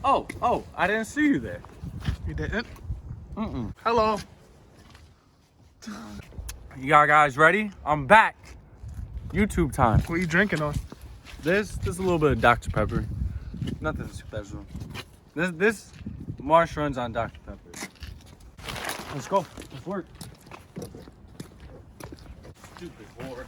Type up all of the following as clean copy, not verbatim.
Oh, I didn't see you there. You didn't? Mm-mm. Hello. Y'all guys ready? I'm back. YouTube time. What are you drinking on? This a little bit of Dr. Pepper. Nothing special. This Marsh runs on Dr. Pepper. Let's go. Let's work. Stupid whore.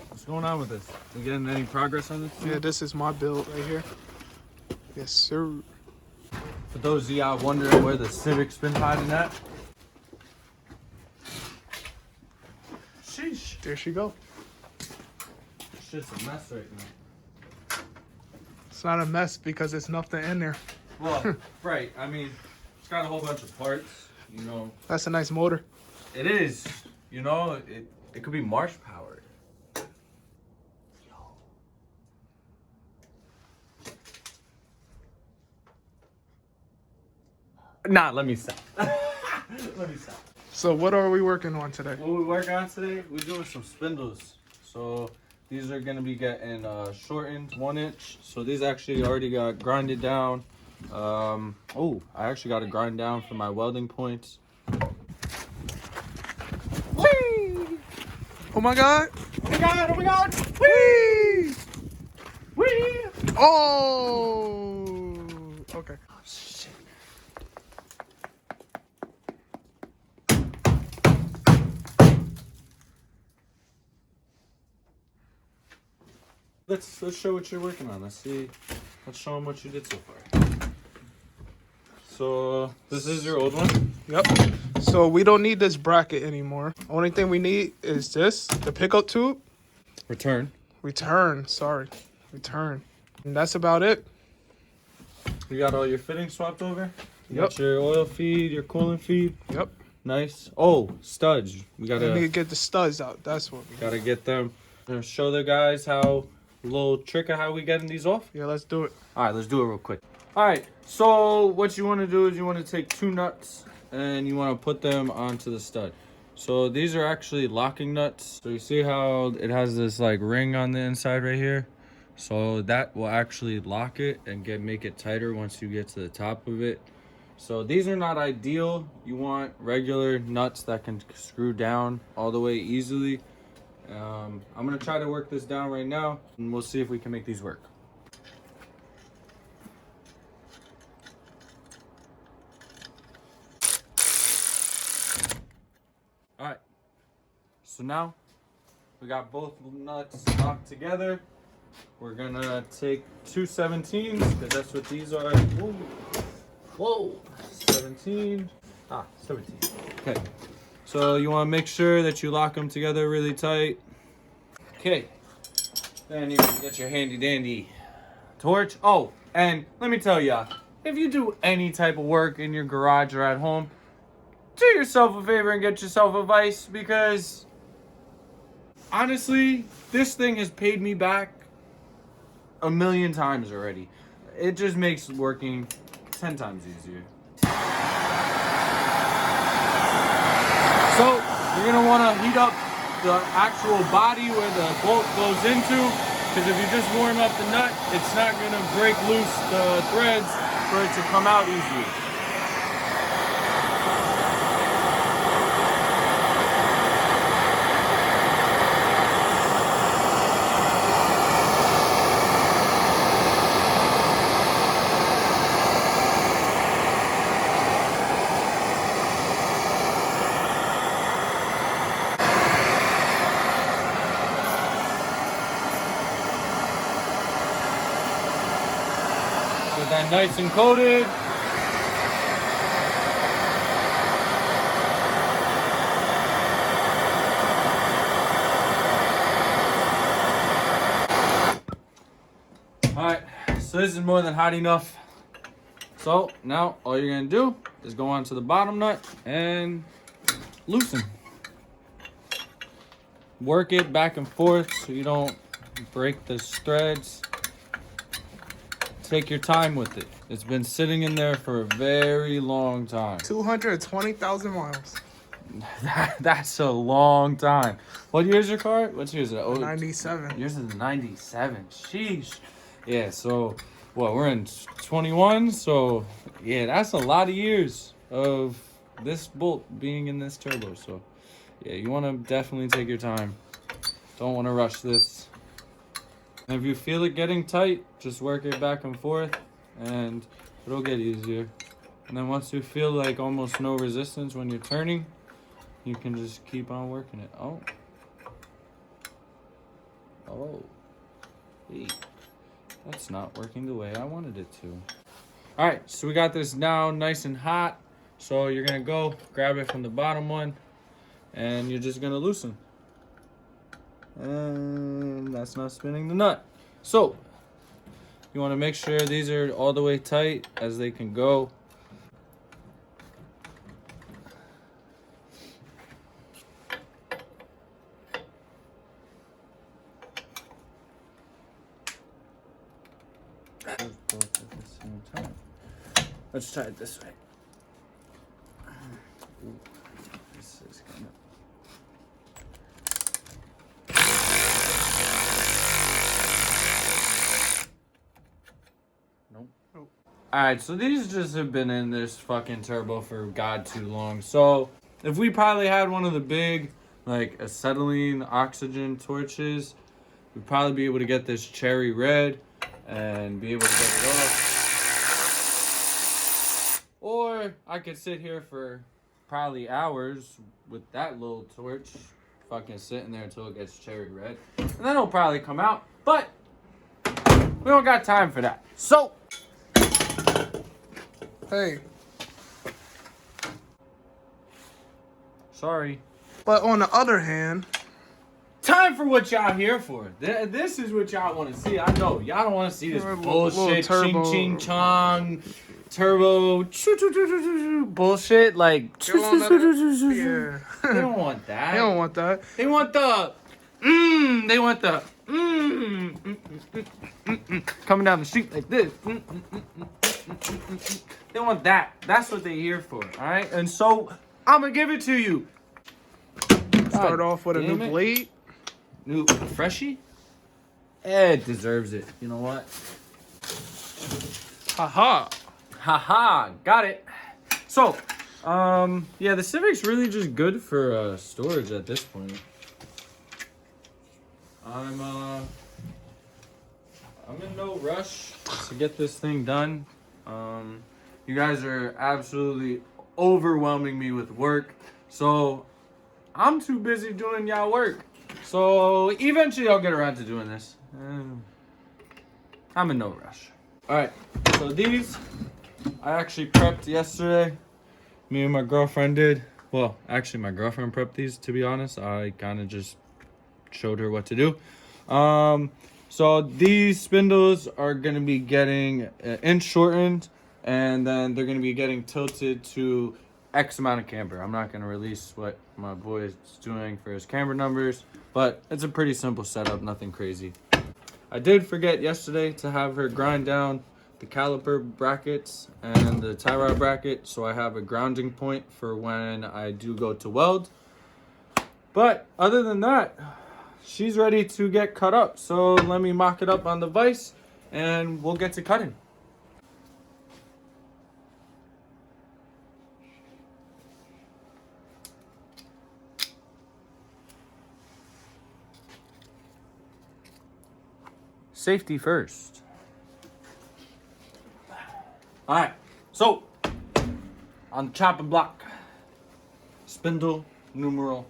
What's going on with this? We getting any progress on this? Yeah, this is my build right here. Yes, sir. For those of y'all wondering where the Civic's been hiding at. Sheesh. There she go. It's just a mess right now. It's not a mess because there's nothing in there. Well, right. I mean, it's got a whole bunch of parts, you know. That's a nice motor. It is, you know, it could be Marsh powered. Nah, let me stop. Let me stop. So what are we working on today? What we work on today, we're doing some spindles. So these are gonna be getting shortened 1 inch. So these actually already got grinded down. Oh, I actually got to grind down for my welding points. Whee! Oh my god! Oh my god! Oh my god! Whee! Whee! Oh! Okay. Oh shit! Let's show what you're working on. Let's show them what you did so far. So this is your old one. Yep. So we don't need this bracket anymore. Only thing we need is this, the pickup tube. Return. Return. And that's about it. You got all your fittings swapped over? You Yep. got your oil feed, your coolant feed. Yep. Nice. Oh, studs. We We need gotta to get the studs out. That's what we gotta get them. Gonna show the guys how a little trick of how we getting these off. Yeah, let's do it. All right, let's do it real quick. All right, so what you want to do is you want to take 2 nuts and you want to put them onto the stud. So these are actually locking nuts. So you see how it has this like ring on the inside right here? So that will actually lock it and make it tighter once you get to the top of it. So these are not ideal. You want regular nuts that can screw down all the way easily. I'm gonna try to work this down right now and we'll see if we can make these work. All right, so now we got both nuts locked together. We're gonna take 2 17s because that's what these are. Whoa, whoa, 17. 17. Okay, so you want to make sure that you lock them together really tight. Okay, then you can get your handy dandy torch. Oh, and let me tell ya, if you do any type of work in your garage or at home, do yourself a favor and get yourself a vise, because honestly, this thing has paid me back a million times already. It just makes working 10 times easier. So you're gonna want to heat up the actual body where the bolt goes into, because if you just warm up the nut, it's not gonna break loose the threads for it to come out easily. Get that nice and coated. Alright, so this is more than hot enough. So now all you're gonna do is go onto the bottom nut and loosen. Work it back and forth so you don't break the threads. Take your time with it. It's been sitting in there for a very long time. 220,000 miles. That's a long time. What year's your car? What's yours? Oh, 97. Yours is 97. Sheesh. Yeah, so, well, we're in 21, so, yeah, that's a lot of years of this bolt being in this turbo. So, yeah, you want to definitely take your time. Don't want to rush this. And if you feel it getting tight, just work it back and forth, and it'll get easier. And then once you feel like almost no resistance when you're turning, you can just keep on working it. Oh. Hey. That's not working the way I wanted it to. All right, so we got this now nice and hot. So you're gonna go grab it from the bottom one, and you're just gonna loosen. And that's not spinning the nut. So you wanna make sure these are all the way tight as they can go. Both at the same time. Let's try it this way. Ooh, this is kind of. Nope. Alright, so these just have been in this fucking turbo for god too long. So if we probably had one of the big, like, acetylene oxygen torches, we'd probably be able to get this cherry red and be able to get it off. Or I could sit here for probably hours with that little torch, fucking sitting there until it gets cherry red. And then it'll probably come out, but we don't got time for that. So, Hey. sorry. But on the other hand, Time for what y'all here for. This is what y'all want to see. I know y'all don't want to see this bullshit, turbo. ching ching chong, turbo, bullshit. Like, yeah. they don't want that. They don't want that. They want the, they want the, coming down the street like this. They want that. That's what they're here for. All right, and so I'm gonna give it to you. Start off with a new damn it. blade. New freshie? It deserves it. You know what? Haha. Haha, got it. So, yeah, the Civic's really just good for storage at this point. I'm in no rush to get this thing done. You guys are absolutely overwhelming me with work, so I'm too busy doing y'all work. So eventually I'll get around to doing this. I'm in no rush. All right, so these I actually prepped yesterday. Me and my girlfriend did. Well, actually my girlfriend prepped these, to be honest. I kind of just showed her what to do. So these spindles are going to be getting inch shortened, and then they're going to be getting tilted to X amount of camber. I'm not going to release what my boy is doing for his camber numbers, but it's a pretty simple setup, nothing crazy. I did forget yesterday to have her grind down the caliper brackets and the tie rod bracket, so I have a grounding point for when I do go to weld. But other than that, she's ready to get cut up. So let me mock it up on the vise and we'll get to cutting. Safety first. All right, so on the chopping block, spindle numeral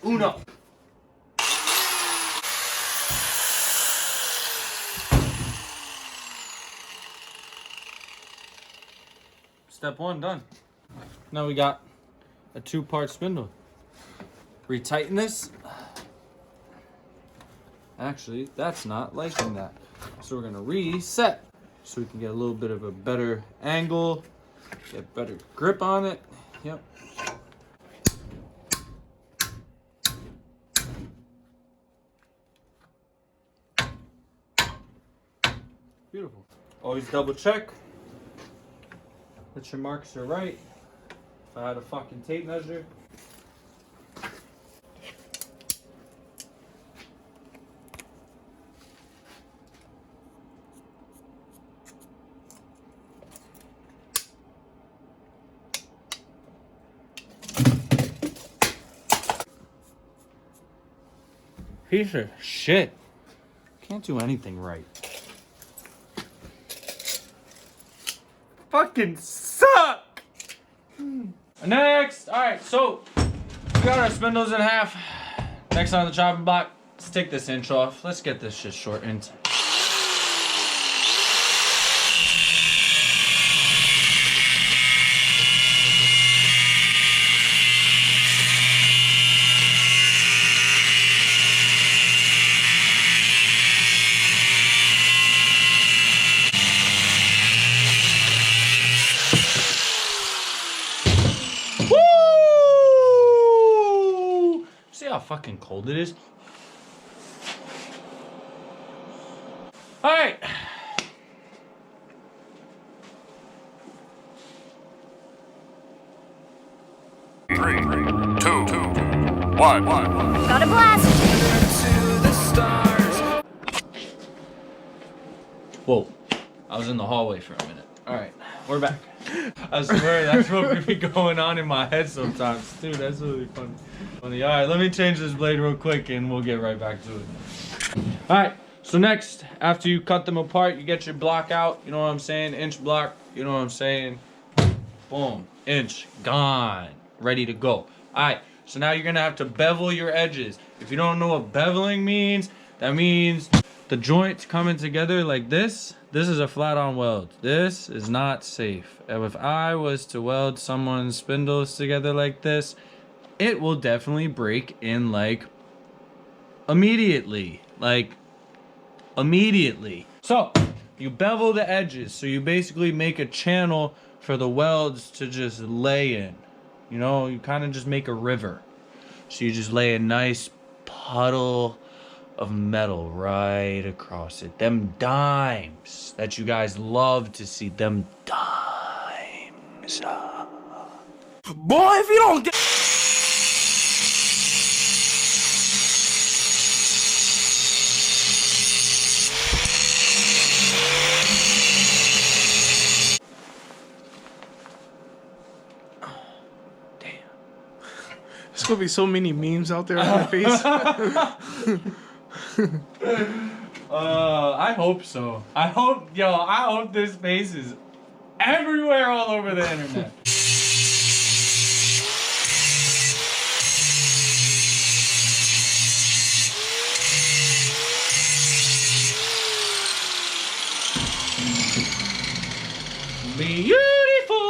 uno. Step one done. Now we got a 2-part spindle. Retighten this. Actually, that's not liking that. So we're gonna reset so we can get a little bit of a better angle, get better grip on it. Yep. Beautiful. Always double check that your marks are right. If I had a fucking tape measure, Piece of shit. Can't do anything right. Fucking suck! Next! Alright, so we got our spindles in half. Next on the chopping block, let's take this inch off. Let's get this shit shortened. See how fucking cold it is? Alright. Three, two, one. Got a blast! Whoa. I was in the hallway for a minute. Alright, we're back. I swear that's what would be going on in my head sometimes. Dude, that's really funny. Alright, let me change this blade real quick and we'll get right back to it. Alright, so next, after you cut them apart, you get your block out. You know what I'm saying? Inch block. You know what I'm saying? Boom. Inch. Gone. Ready to go. Alright, so now you're going to have to bevel your edges. If you don't know what beveling means, that means the joints coming together like this. This is a flat-on weld. This is not safe. And if I was to weld someone's spindles together like this, it will definitely break in like immediately. So you bevel the edges. So you basically make a channel for the welds to just lay in. You know, you kind of just make a river. So you just lay a nice puddle of metal right across it. Them dimes that you guys love to see. Them dimes. Boy, if you don't get... There's gonna be so many memes out there on my face. I hope so. I hope this face is everywhere all over the internet. Beautiful!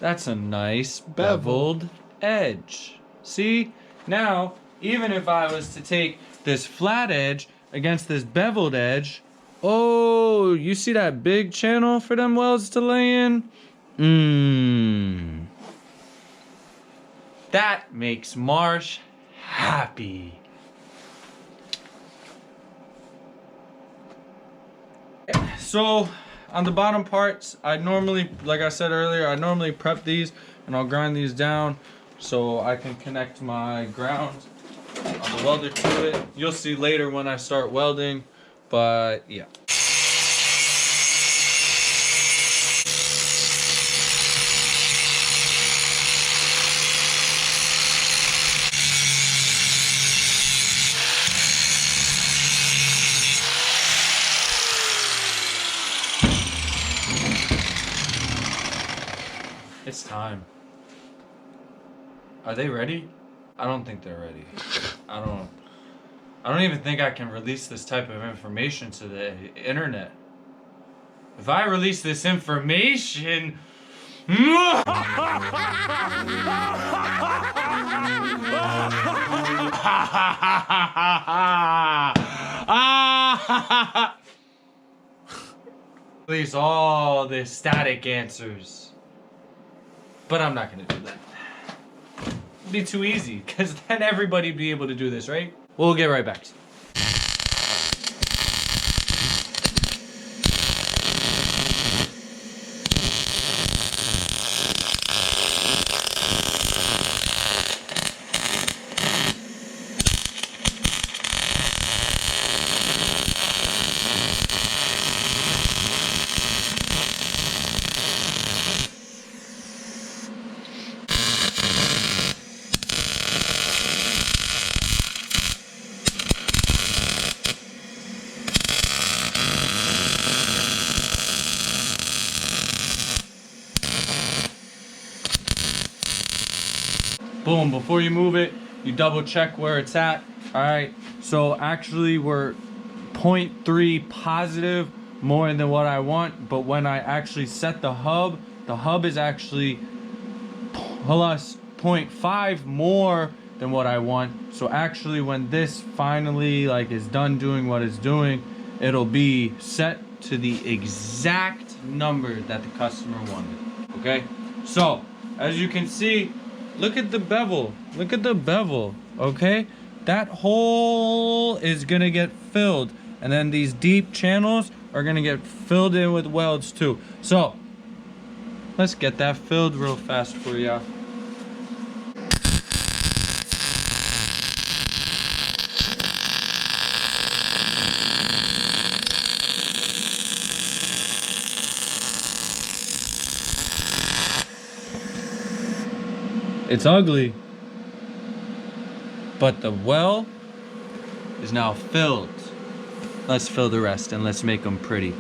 That's a nice beveled edge. See? Now, even if I was to take this flat edge against this beveled edge, oh, you see that big channel for them welds to lay in? That makes Marsh happy. So, on the bottom parts, I normally, like I said earlier, I normally prep these and I'll grind these down so I can connect my ground on the welder to it. You'll see later when I start welding, but yeah. It's time. Are they ready? I don't think they're ready. I don't even think I can release this type of information to the internet. If I release this information... Release all the static answers. But I'm not gonna do that. It'd be too easy, because then everybody'd be able to do this, right? We'll get right back to you. Boom, before you move it, you double check where it's at. All right, so actually we're 0.3 positive more than what I want, but when I actually set the hub is actually plus 0.5 more than what I want. So actually when this finally like is done doing what it's doing, it'll be set to the exact number that the customer wanted. Okay, so as you can see, look at the bevel, okay? That hole is gonna get filled, and then these deep channels are gonna get filled in with welds too. So let's get that filled real fast for ya. It's ugly, but the well is now filled. Let's fill the rest and let's make them pretty.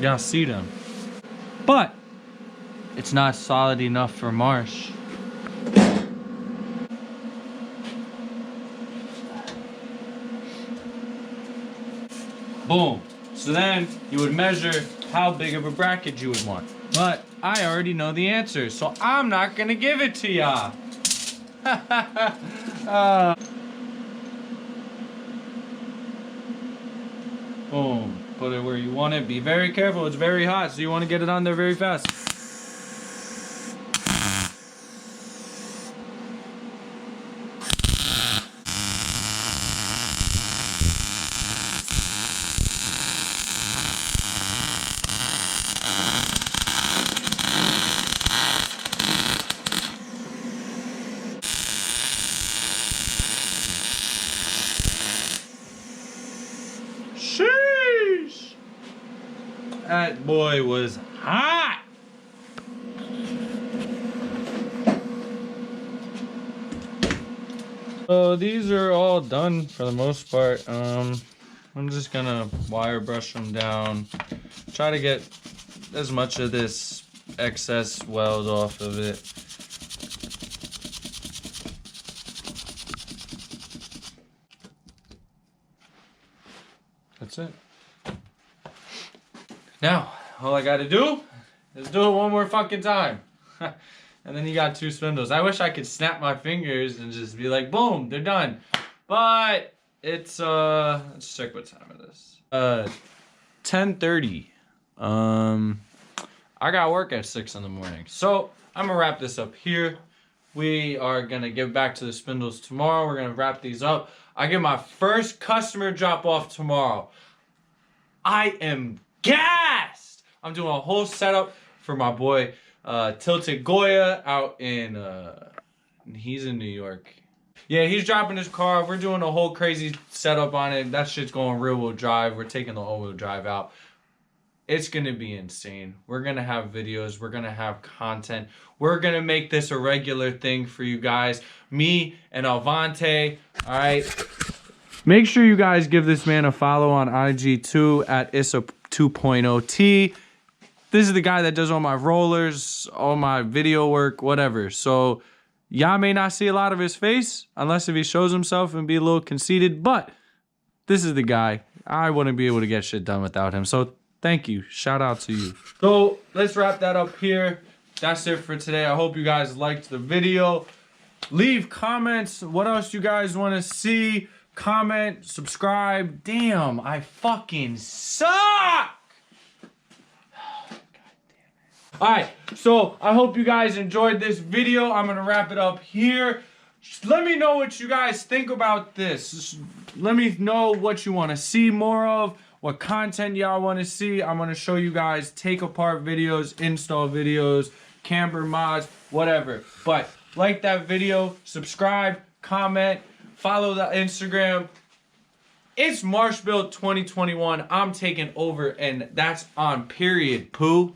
Y'all see them, but it's not solid enough for Marsh. Boom. So then you would measure how big of a bracket you would want. But I already know the answer, so I'm not gonna give it to ya. Boom. Put it where you want it. Be very careful, it's very hot, so you want to get it on there very fast. Sheesh! That boy was hot! So these are all done for the most part. I'm just gonna wire brush them down. Try to get as much of this excess weld off of it. That's it. Now, all I gotta do is do it one more fucking time. And then you got 2 spindles. I wish I could snap my fingers and just be like, boom, they're done. But it's, let's check what time it is. 10:30. I got work at 6 in the morning. So I'm gonna wrap this up here. We are gonna give back to the spindles tomorrow. We're gonna wrap these up. I get my first customer drop off tomorrow. I am gassed. I'm doing a whole setup for my boy Tilted Goya out in he's in New York. Yeah, he's dropping his car. We're doing a whole crazy setup on it. That shit's going rear wheel drive. We're taking the all wheel drive out. It's gonna be insane. We're gonna have videos. We're gonna have content. We're gonna make this a regular thing for you guys. Me and Alvante. All right. Make sure you guys give this man a follow on IG too at Issa2.0T. This is the guy that does all my rollers, all my video work, whatever. So y'all may not see a lot of his face unless if he shows himself and be a little conceited, but this is the guy. I wouldn't be able to get shit done without him. So thank you. Shout out to you. So let's wrap that up here. That's it for today. I hope you guys liked the video. Leave comments. What else you guys want to see? Comment, subscribe. Damn, I fucking suck. Alright, so I hope you guys enjoyed this video. I'm going to wrap it up here. Just let me know what you guys think about this. Just let me know what you want to see more of, what content y'all want to see. I'm going to show you guys take apart videos, install videos, camper mods, whatever. But like that video, subscribe, comment, follow the Instagram. It's Marsh Build 2021. I'm taking over, and that's on period, poo.